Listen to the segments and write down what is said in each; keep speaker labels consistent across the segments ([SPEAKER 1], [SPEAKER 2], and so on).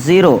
[SPEAKER 1] 0,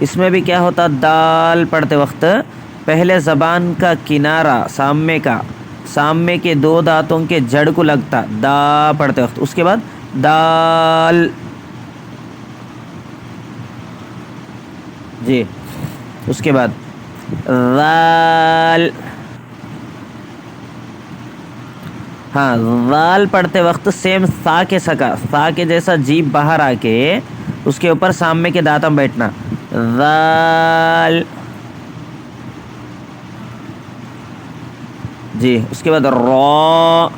[SPEAKER 1] اس میں بھی کیا ہوتا، دال پڑھتے وقت پہلے زبان کا کنارہ سامنے کے دو دانتوں کے جڑ کو لگتا دا پڑھتے وقت، اس کے بعد دال. جی اس کے بعد ذال. ہاں ذال پڑھتے وقت سیم سا کے جیسا جیب باہر آ کے اس کے اوپر سامنے کے دانتوں بیٹھنا، ذال. جی اس کے بعد را.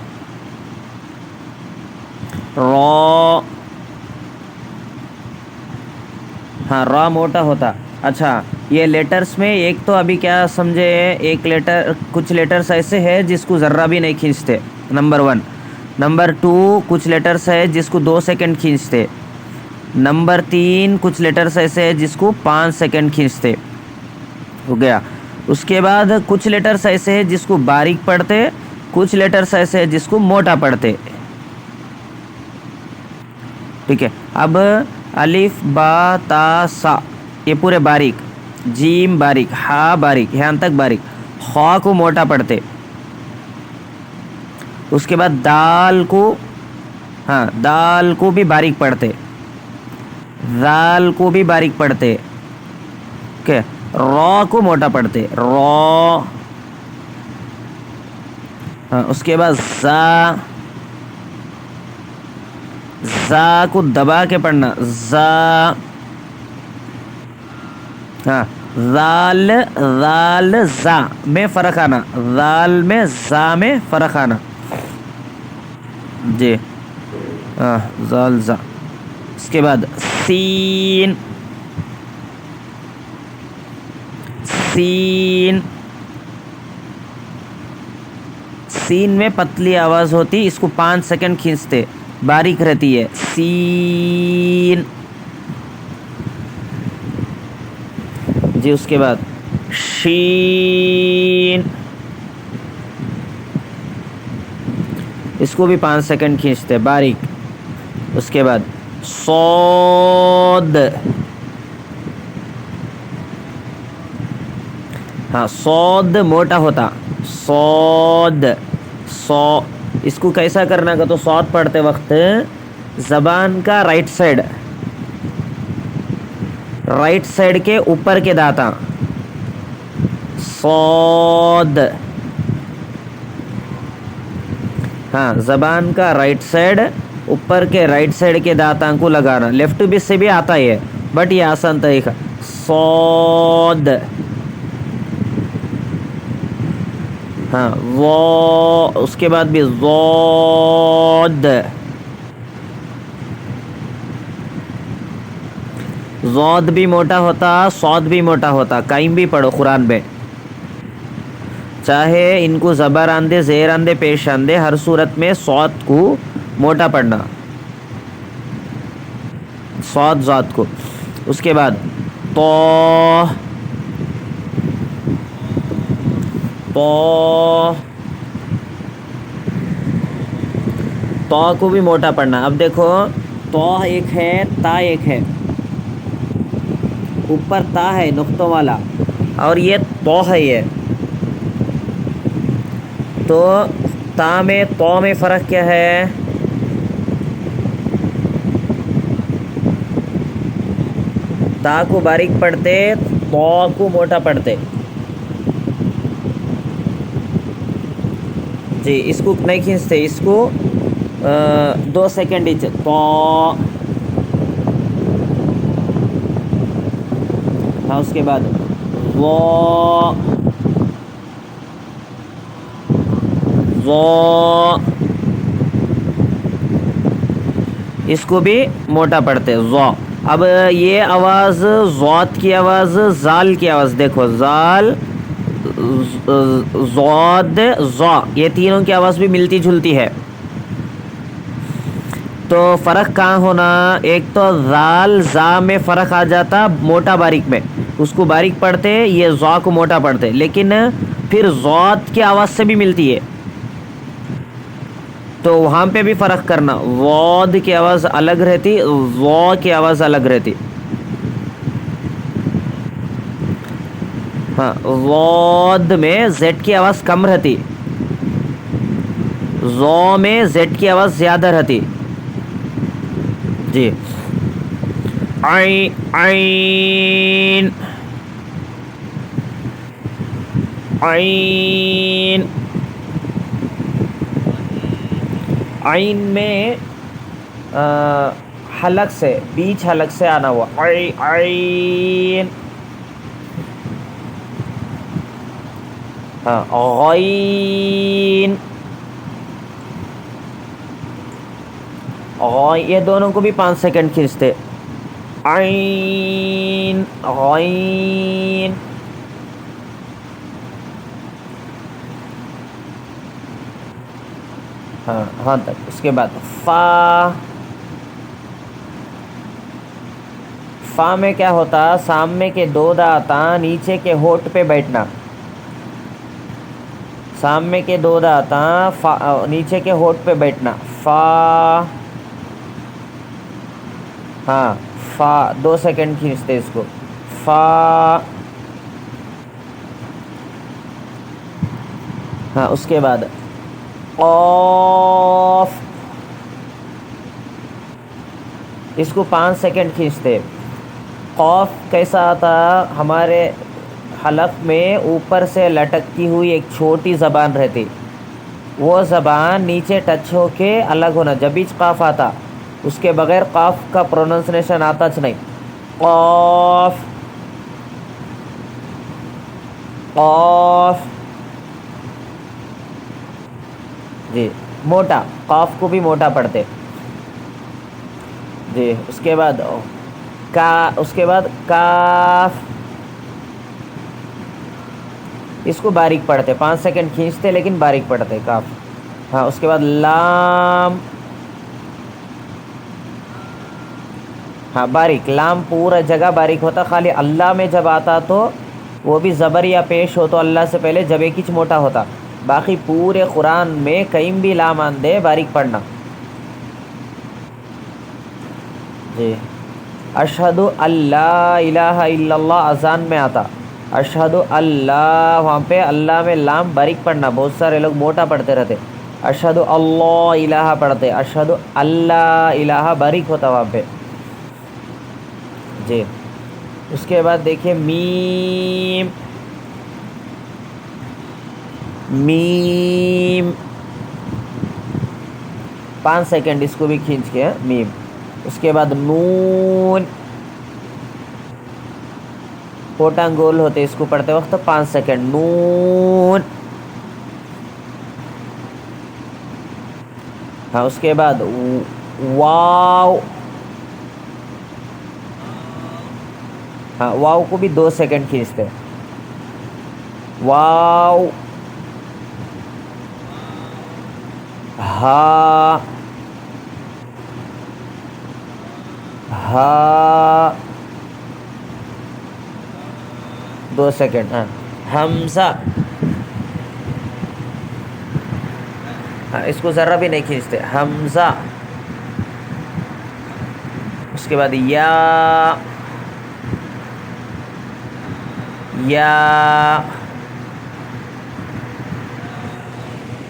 [SPEAKER 1] ہاں را موٹا ہوتا. اچھا یہ لیٹرز میں ایک تو ابھی کیا سمجھے، ایک لیٹر، کچھ لیٹرز ایسے ہیں جس کو ذرہ بھی نہیں کھینچتے، نمبر 1. نمبر 2 کچھ لیٹرز ہے جس کو 2 سیکنڈ کھینچتے. نمبر 3 کچھ لیٹرز ایسے ہیں جس کو 5 سیکنڈ کھینچتے. ہو گیا. اس کے بعد کچھ لیٹرز ایسے ہیں جس کو باریک پڑھتے، کچھ لیٹرز ایسے ہیں جس کو موٹا پڑھتے. ٹھیک ہے. اب الف با تا سا یہ پورے باریک، جیم باریک، ہا باریک، یہاں تک باریک. خا کو موٹا پڑھتے. اس کے بعد دال کو بھی باریک پڑھتے، دال کو بھی باریک پڑھتے. اوکے. را کو موٹا پڑھتے، را. ہاں اس کے بعد زا کو دبا کے پڑھنا، زا. ہاں زال زا میں فرق آنا، زال میں زا میں فرق آنا. جی ہاں زال زا. اس کے بعد سین. سین میں پتلی آواز ہوتی، اس کو 5 سیکنڈ کھینچتے، باریک رہتی ہے. سین. جی اس کے بعد شین، اس کو بھی 5 سیکنڈ کھینچتے باریک. اس کے بعد صاد. ہاں صاد موٹا ہوتا، صاد. اس کو کیسا کرنا کا تو صاد پڑھتے وقت زبان کا رائٹ سائڈ کے اوپر کے دانتاں، صاد. ہاں زبان کا رائٹ سائڈ اوپر کے رائٹ سائڈ کے دانتوں کو لگانا. لیفٹ بھی سے بھی آتا ہے بٹ یہ آسان طریقہ. صاد. ہاں وہ اس کے بعد بھی ضاد. ضاد بھی موٹا ہوتا، صاد بھی موٹا ہوتا. کہیں بھی پڑھو قرآن میں، چاہے ان کو زبر آندے، زیر آندے، پیش آندے، ہر صورت میں صاد کو موٹا پڑھنا، صاد ذات کو. اس کے بعد تو کو بھی موٹا پڑھنا. اب دیکھو تو ایک ہے، تا ایک ہے، اوپر تا ہے نقطوں والا اور یہ تو ہے. یہ تو تا میں تو میں فرق کیا ہے؟ تا کو باریک پڑھتے، تو کو موٹا پڑھتے. جی اس کو نہیں کھینچتے، اس کو 2 سیکنڈ ہی تو. ہاں اس کے بعد وہ اس کو بھی موٹا پڑھتے ضو. اب یہ آواز ضاد کی آواز، زال کی آواز دیکھو، زال، ضاد، ضا، یہ تینوں کی آواز بھی ملتی جلتی ہے. تو فرق کہاں ہونا؟ ایک تو زال زا میں فرق آ جاتا موٹا باریک میں، اس کو باریک پڑھتے، یہ زا کو موٹا پڑھتے. لیکن پھر ضاد کی آواز سے بھی ملتی ہے تو وہاں پہ بھی فرق کرنا، واد کی آواز الگ رہتی، وا کی آواز الگ رہتی. ہاں ضاد میں زیڈ کی آواز کم رہتی، زو میں زیڈ کی آواز زیادہ رہتی. جی عین عین عین میں حلق سے، بیچ حلق سے آنا ہوا عین. ہاں غین، یہ دونوں کو بھی 5 سیکنڈ کھینچتے. عین غین. ہاں ہاں تک. اس کے بعد فا. فا میں کیا ہوتا، سامنے کے 2 دانتاں نیچے کے ہونٹ پہ بیٹھنا. سامنے کے 2 دانتاں نیچے کے ہونٹ پہ بیٹھنا. فا. ہاں فا 2 سیکنڈ کھینچتے اس کو. فا. ہاں اس کے بعد قاف. اس کو 5 سیکنڈ کھینچتے. قاف کیسا آتا، ہمارے حلق میں اوپر سے لٹکتی ہوئی ایک چھوٹی زبان رہتی، وہ زبان نیچے ٹچ ہو کے الگ ہونا. جب بھی قاف آتا اس کے بغیر قاف کا پروننسیشن آتا نہیں. قاف قاف. جی موٹا، قاف کو بھی موٹا پڑھتے. جی اس کے بعد اس کے بعد کاف. اس کو باریک پڑھتے، 5 سیکنڈ کھینچتے لیکن باریک پڑھتے کاف. ہاں اس کے بعد لام. ہاں باریک، لام پورا جگہ باریک ہوتا، خالی اللہ میں جب آتا تو وہ بھی زبر یا پیش ہو تو اللہ سے پہلے جب ایک ہی موٹا ہوتا. باقی پورے قرآن میں کہیں بھی لام آندے باریک پڑھنا. جی اشہد اللہ الہ الا اللہ اذان میں آتا، اشہد اللہ، وہاں پہ اللہ میں لام باریک پڑھنا. بہت سارے لوگ موٹا پڑھتے رہتے، اشہد اللہ الہ پڑھتے، اشہد اللہ الہ باریک ہوتا وہاں پہ. جی اس کے بعد دیکھیے میم. میم 5 سیکنڈ اس کو بھی کھینچ کے میم. اس کے بعد نون، پوٹا گول ہوتے اس کو پڑھتے وقت 5 سیکنڈ. نون. ہاں اس کے بعد واو. ہاں واو کو بھی 2 سیکنڈ کھینچتے. واو. ہا. ہا 2 سیکنڈ. ہاں حمزہ. ہاں اس کو ذرا بھی نہیں کھینچتے. حمزہ. اس کے بعد یا. یا.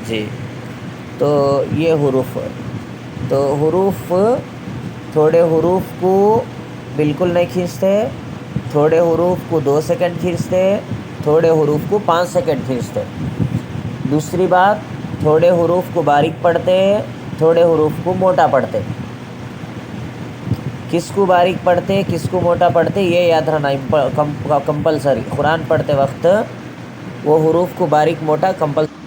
[SPEAKER 1] جی تو یہ حروف، تو حروف، تھوڑے حروف کو بالکل نہیں کھینچتے، تھوڑے حروف کو 2 سیکنڈ کھینچتے، تھوڑے حروف کو 5 سیکنڈ کھینچتے. دوسری بات، تھوڑے حروف کو باریک پڑھتے، تھوڑے حروف کو موٹا پڑھتے. کس کو باریک پڑھتے کس کو موٹا پڑھتے یہ یاد رہنا کمپلسری. قرآن پڑھتے وقت وہ حروف کو باریک موٹا کمپلسری.